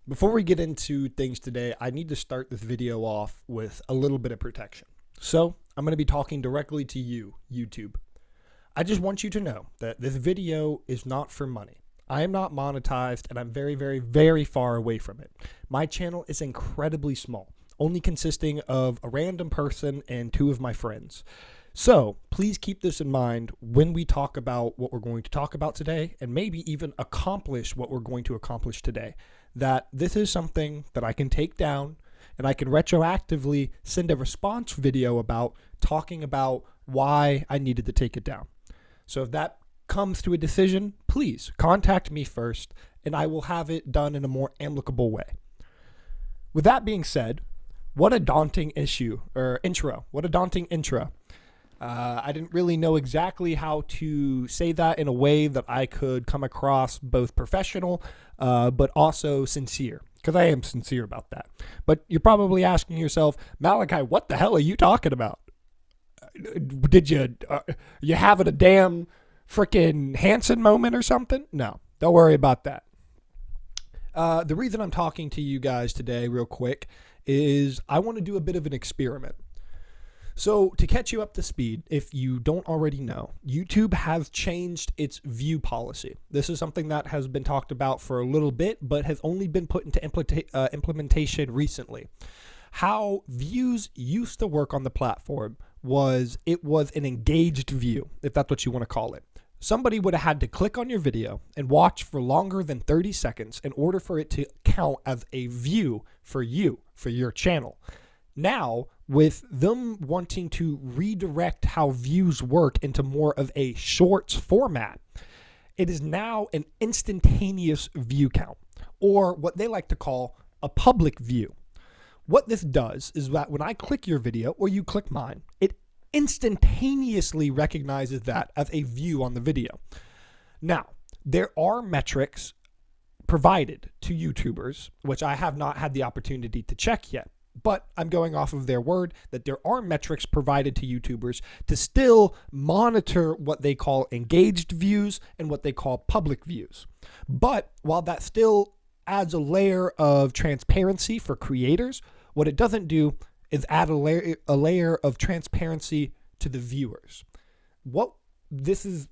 Before we get into things today, I need to start this video off with a little bit of protection. So I'm going to be talking directly to you, YouTube. I just want you to know that this video is not for money. I am not monetized and I'm very, very, very far away from it. My channel is incredibly small, only consisting of a random person and 2 of my friends. So please keep this in mind when we talk about what we're going to talk about today and maybe even accomplish what we're going to accomplish today. That this is something that I can take down and I can retroactively send a response video about talking about why I needed to take it down. So if that comes to a decision, please contact me first and I will have it done in a more amicable way. With that being said, what a daunting intro. What a daunting intro. I didn't really know exactly how to say that in a way that I could come across both professional, but also sincere, because I am sincere about that. But you're probably asking yourself, Malachi, what the hell are you talking about? Did you having a damn freaking Hanson moment or something? No, don't worry about that. The reason I'm talking to you guys today real quick is I want to do a bit of an experiment. So to catch you up to speed, if you don't already know, YouTube has changed its view policy. This is something that has been talked about for a little bit, but has only been put into implementation recently. How views used to work on the platform was it was an engaged view, if that's what you want to call it. Somebody would have had to click on your video and watch for longer than 30 seconds in order for it to count as a view for you, for your channel. Now, with them wanting to redirect how views work into more of a shorts format, it is now an instantaneous view count, or what they like to call a public view. What this does is that when I click your video or you click mine, it instantaneously recognizes that as a view on the video. Now, there are metrics provided to YouTubers, which I have not had the opportunity to check yet. But I'm going off of their word that there are metrics provided to YouTubers to still monitor what they call engaged views and what they call public views. But while that still adds a layer of transparency for creators, what it doesn't do is add a layer of transparency to the viewers. What this is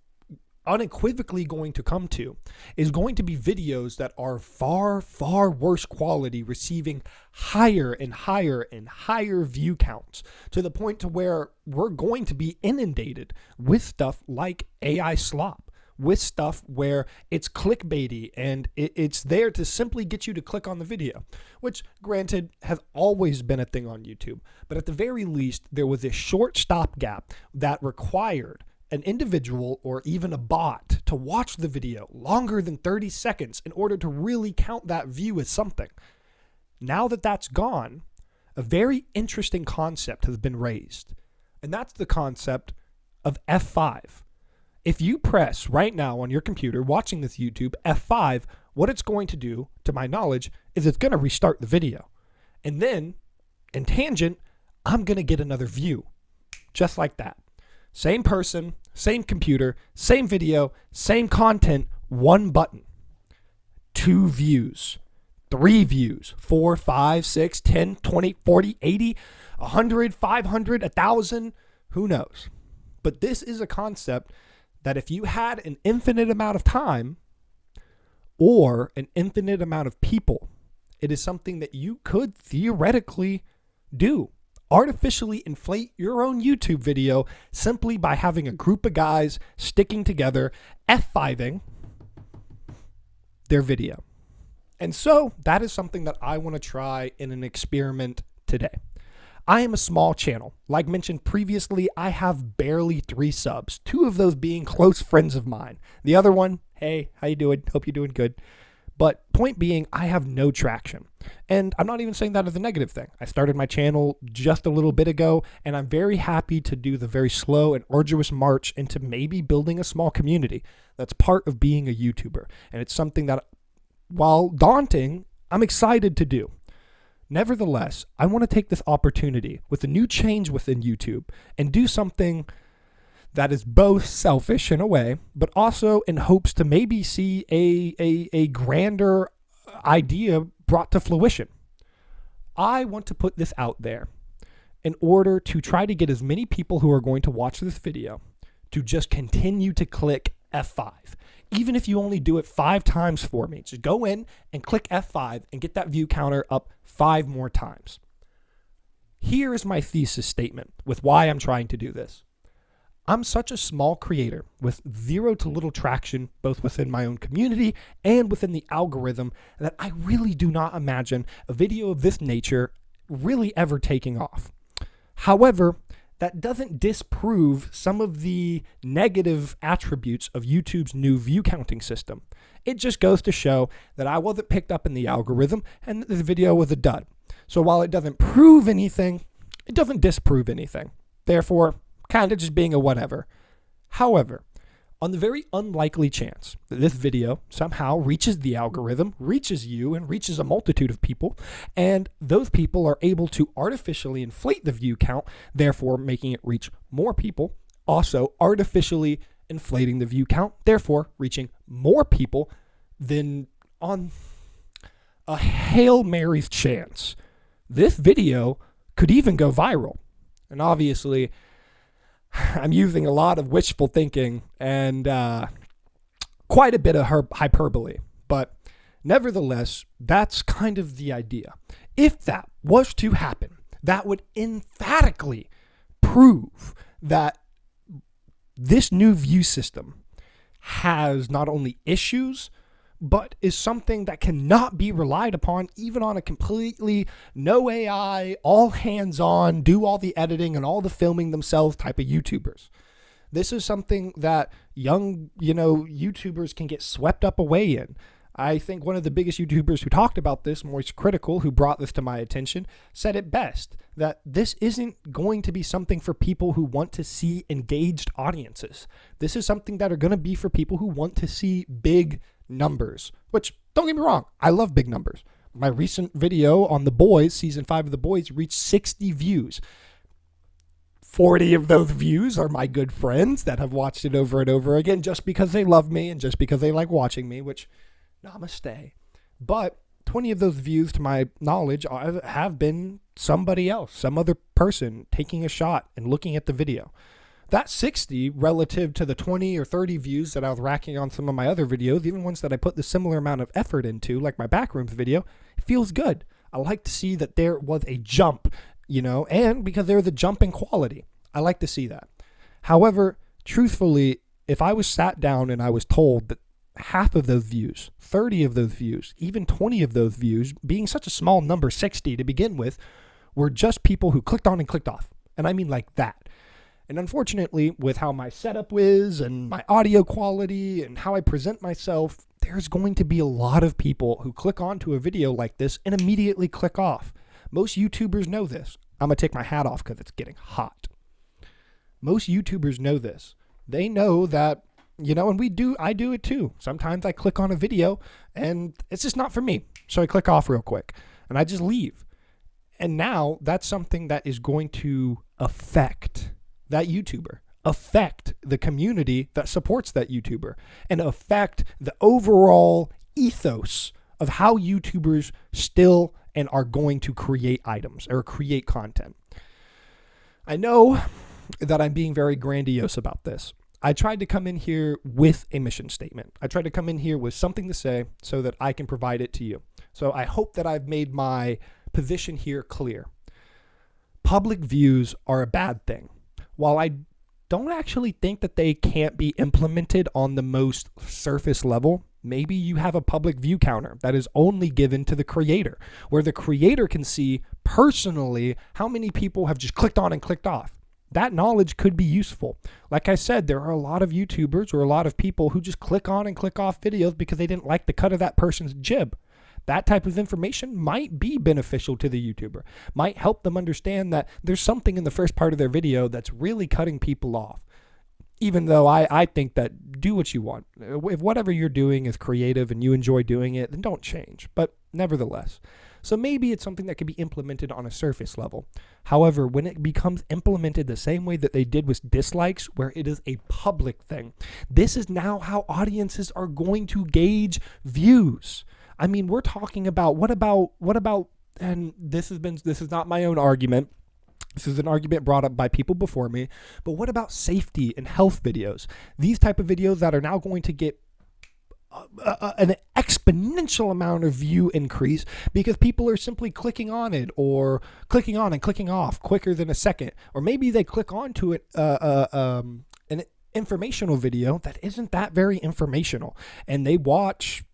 unequivocally going to come to is going to be videos that are far, far worse quality, receiving higher and higher and higher view counts to the point to where we're going to be inundated with stuff like AI slop, with stuff where it's clickbaity and it's there to simply get you to click on the video, which granted has always been a thing on YouTube. But at the very least, there was a short stopgap that required an individual or even a bot to watch the video longer than 30 seconds in order to really count that view as something. Now that that's gone, a very interesting concept has been raised, and that's the concept of F5. If you press right now on your computer watching this YouTube F5, what it's going to do, to my knowledge, is it's going to restart the video. And then, in tangent, I'm going to get another view. Just like that. Same person, same computer, same video, same content, 1 button. 2 views, 3 views, 4, 5, 6, 10, 20, 40, 80, 100, 500, 1,000, who knows? But this is a concept that if you had an infinite amount of time or an infinite amount of people, it is something that you could theoretically do. Artificially inflate your own YouTube video simply by having a group of guys sticking together, F5ing their video. And so that is something that I want to try in an experiment today. I am a small channel. Like mentioned previously, I have barely 3 subs, 2 of those being close friends of mine. The other one, hey, how you doing? Hope you're doing good. But point being, I have no traction. And I'm not even saying that as a negative thing. I started my channel just a little bit ago, and I'm very happy to do the very slow and arduous march into maybe building a small community. That's part of being a YouTuber. And it's something that, while daunting, I'm excited to do. Nevertheless, I want to take this opportunity with a new change within YouTube and do something that is both selfish in a way, but also in hopes to maybe see a grander idea brought to fruition. I want to put this out there in order to try to get as many people who are going to watch this video to just continue to click F5. Even if you only do it 5 times for me, just go in and click F5 and get that view counter up 5 more times. Here is my thesis statement with why I'm trying to do this. I'm such a small creator with zero to little traction, both within my own community and within the algorithm, that I really do not imagine a video of this nature really ever taking off. However, that doesn't disprove some of the negative attributes of YouTube's new view counting system. It just goes to show that I wasn't picked up in the algorithm and that this video was a dud. So while it doesn't prove anything, it doesn't disprove anything. Therefore, kind of just being a whatever. However, on the very unlikely chance that this video somehow reaches the algorithm, reaches you, and reaches a multitude of people, and those people are able to artificially inflate the view count, therefore making it reach more people, also artificially inflating the view count, therefore reaching more people, then on a Hail Mary's chance, this video could even go viral. And obviously, I'm using a lot of wishful thinking and quite a bit of hyperbole, but nevertheless, that's kind of the idea. If that was to happen, that would emphatically prove that this new view system has not only issues, but is something that cannot be relied upon even on a completely no AI, all hands-on, do all the editing and all the filming themselves type of YouTubers. This is something that young, YouTubers can get swept up away in. I think one of the biggest YouTubers who talked about this, Moist Critical, who brought this to my attention, said it best, that this isn't going to be something for people who want to see engaged audiences. This is something that are going to be for people who want to see big numbers, which, don't get me wrong, I love big numbers. My recent video on The Boys, season 5 of The Boys, reached 60 views. 40 of those views are my good friends that have watched it over and over again just because they love me and just because they like watching me, which, namaste. But 20 of those views, to my knowledge, have been somebody else, some other person taking a shot and looking at the video. That 60 relative to the 20 or 30 views that I was racking on some of my other videos, even ones that I put the similar amount of effort into, like my Backrooms video, it feels good. I like to see that there was a jump, and because there's a jump in quality, I like to see that. However, truthfully, if I was sat down and I was told that half of those views, 30 of those views, even 20 of those views, being such a small number, 60 to begin with, were just people who clicked on and clicked off. And I mean like that. And unfortunately, with how my setup is and my audio quality and how I present myself, there's going to be a lot of people who click onto a video like this and immediately click off. Most YouTubers know this. I'm going to take my hat off because it's getting hot. Most YouTubers know this. They know that, and I do it too. Sometimes I click on a video and it's just not for me. So I click off real quick and I just leave. And now that's something that is going to affect that YouTuber, affect the community that supports that YouTuber, and affect the overall ethos of how YouTubers still and are going to create items or create content. I know that I'm being very grandiose about this. I tried to come in here with a mission statement. I tried to come in here with something to say so that I can provide it to you. So I hope that I've made my position here clear. Public views are a bad thing. While I don't actually think that they can't be implemented on the most surface level, maybe you have a public view counter that is only given to the creator, where the creator can see personally how many people have just clicked on and clicked off. That knowledge could be useful. Like I said, there are a lot of YouTubers or a lot of people who just click on and click off videos because they didn't like the cut of that person's jib. That type of information might be beneficial to the YouTuber, might help them understand that there's something in the first part of their video that's really cutting people off. Even though I think that do what you want. If whatever you're doing is creative and you enjoy doing it, then don't change. But nevertheless. So maybe it's something that can be implemented on a surface level. However, when it becomes implemented the same way that they did with dislikes, where it is a public thing, this is now how audiences are going to gauge views. I mean, we're talking about what about, and this is not my own argument. This is an argument brought up by people before me, but what about safety and health videos? These type of videos that are now going to get an exponential amount of view increase because people are simply clicking on it or clicking on and clicking off quicker than a second. Or maybe they click onto it, an informational video that isn't that very informational, and they watch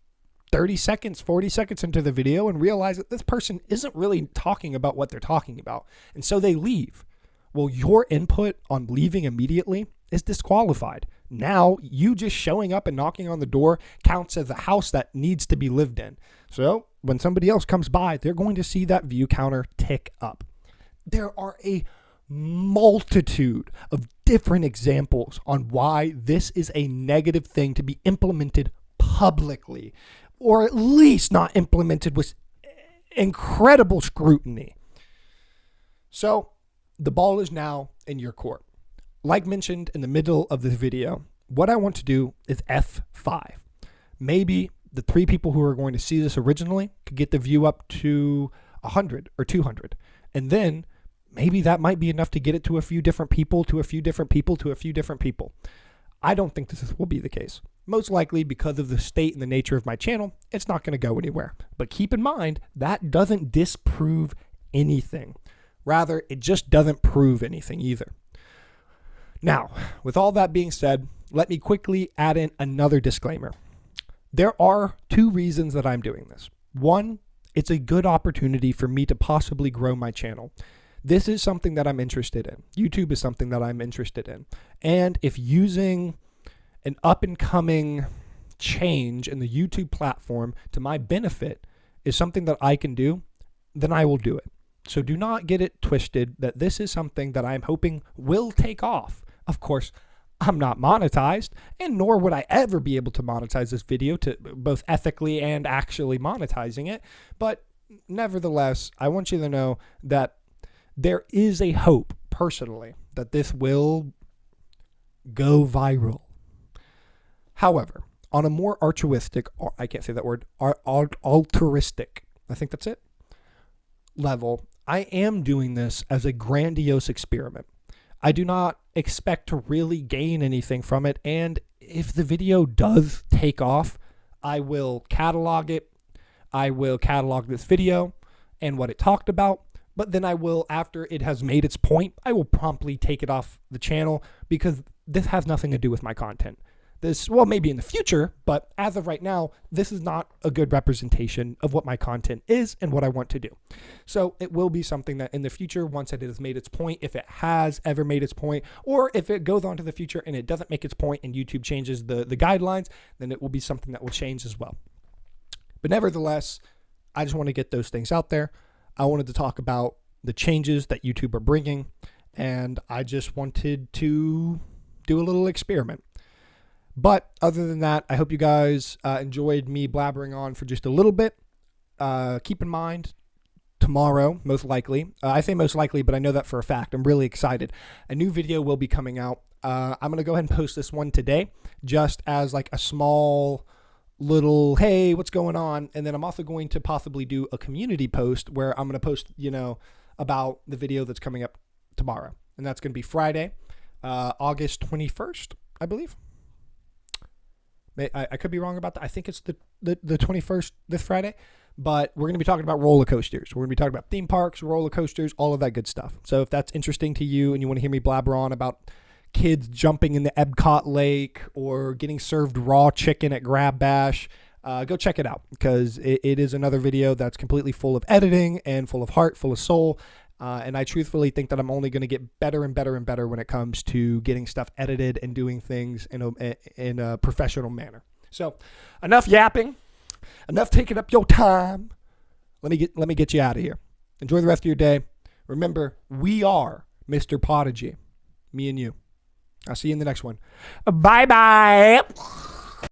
30 seconds, 40 seconds into the video and realize that this person isn't really talking about what they're talking about. And so they leave. Well, your input on leaving immediately is disqualified. Now, you just showing up and knocking on the door counts as a house that needs to be lived in. So when somebody else comes by, they're going to see that view counter tick up. There are a multitude of different examples on why this is a negative thing to be implemented publicly, or at least not implemented with incredible scrutiny. So the ball is now in your court. Like mentioned in the middle of this video, what I want to do is F5. Maybe the 3 people who are going to see this originally could get the view up to 100 or 200. And then maybe that might be enough to get it to a few different people, to a few different people, to a few different people. I don't think this will be the case. Most likely because of the state and the nature of my channel, it's not going to go anywhere. But keep in mind, that doesn't disprove anything. Rather, it just doesn't prove anything either. Now, with all that being said, let me quickly add in another disclaimer. There are 2 reasons that I'm doing this. One, it's a good opportunity for me to possibly grow my channel. This is something that I'm interested in. YouTube is something that I'm interested in. And if using an up-and-coming change in the YouTube platform to my benefit is something that I can do, then I will do it. So do not get it twisted that this is something that I'm hoping will take off. Of course, I'm not monetized, and nor would I ever be able to monetize this video to both ethically and actually monetizing it. But nevertheless, I want you to know that there is a hope, personally, that this will go viral. However, on a more altruistic, or I can't say that word, altruistic, I think that's it, level, I am doing this as a grandiose experiment. I do not expect to really gain anything from it, and if the video does take off, I will catalog it. I will catalog this video and what it talked about, but then I will, after it has made its point, I will promptly take it off the channel because this has nothing to do with my content. This, well, maybe in the future, but as of right now, this is not a good representation of what my content is and what I want to do. So it will be something that in the future, once it has made its point, if it has ever made its point, or if it goes on to the future and it doesn't make its point and YouTube changes the guidelines, then it will be something that will change as well. But nevertheless, I just want to get those things out there. I wanted to talk about the changes that YouTube are bringing, and I just wanted to do a little experiment. But other than that, I hope you guys enjoyed me blabbering on for just a little bit. Keep in mind, tomorrow, most likely, I say most likely, but I know that for a fact. I'm really excited. A new video will be coming out. I'm going to go ahead and post this one today, just as like a small little, hey, what's going on? And then I'm also going to possibly do a community post where I'm going to post, about the video that's coming up tomorrow. And that's going to be Friday, August 21st, I believe. I could be wrong about that. I think it's the 21st, this Friday. But we're going to be talking about roller coasters. We're going to be talking about theme parks, roller coasters, all of that good stuff. So if that's interesting to you and you want to hear me blabber on about kids jumping in the Epcot Lake or getting served raw chicken at Grab Bash, go check it out because it is another video that's completely full of editing and full of heart, full of soul. And I truthfully think that I'm only going to get better and better and better when it comes to getting stuff edited and doing things in a professional manner. So enough yapping, enough taking up your time. Let me get you out of here. Enjoy the rest of your day. Remember, we are Mr. Podigy, me and you. I'll see you in the next one. Bye-bye.